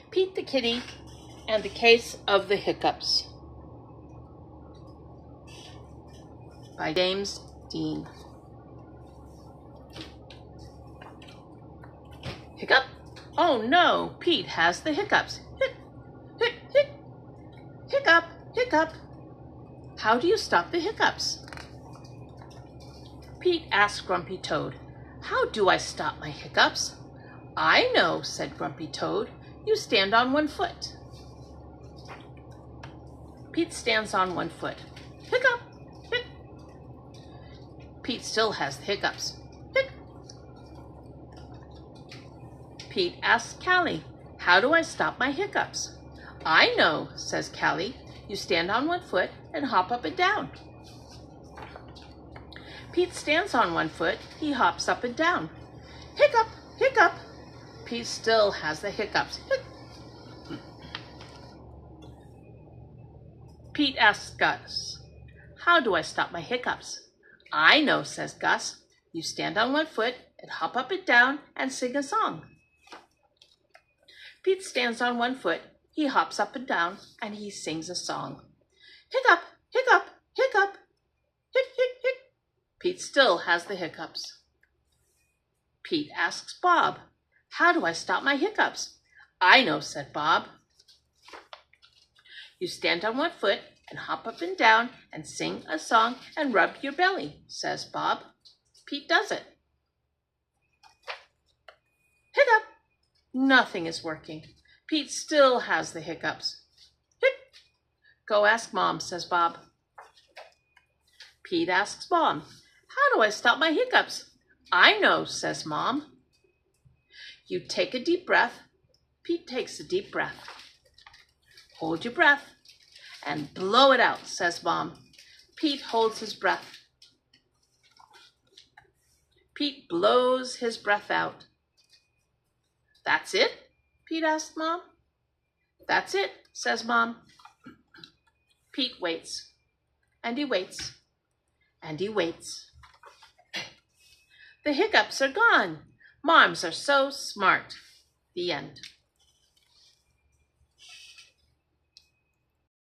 Pete the Kitty and the Case of the Hiccups by James Dean. Hiccup? Oh no, Pete has the hiccups. Hic, hic, hic. Hiccup, hiccup. How do you stop the hiccups? Pete asked Grumpy Toad, how do I stop my hiccups? I know, said Grumpy Toad. You stand on one foot. Pete stands on one foot. Hiccup, hic. Pete still has the hiccups. Hic. Pete asks Callie, how do I stop my hiccups? I know, says Callie. You stand on one foot and hop up and down. Pete stands on one foot. He hops up and down. Hiccup, hiccup. Pete still has the hiccups. Hic. Pete asks Gus, how do I stop my hiccups? I know, says Gus. You stand on one foot and hop up and down and sing a song. Pete stands on one foot. He hops up and down and he sings a song. Hiccup, hiccup, hiccup. Hic, hic, hic. Pete still has the hiccups. Pete asks Bob, how do I stop my hiccups? I know, said Bob. You stand on one foot and hop up and down and sing a song and rub your belly, says Bob. Pete does it. Hiccup! Nothing is working. Pete still has the hiccups. Hic! Go ask Mom, says Bob. Pete asks Mom, how do I stop my hiccups? I know, says Mom. You take a deep breath. Pete takes a deep breath. Hold your breath and blow it out, says Mom. Pete holds his breath. Pete blows his breath out. That's it? Pete asked Mom. That's it, says Mom. Pete waits, and he waits, and he waits. The hiccups are gone. Moms are so smart. The end.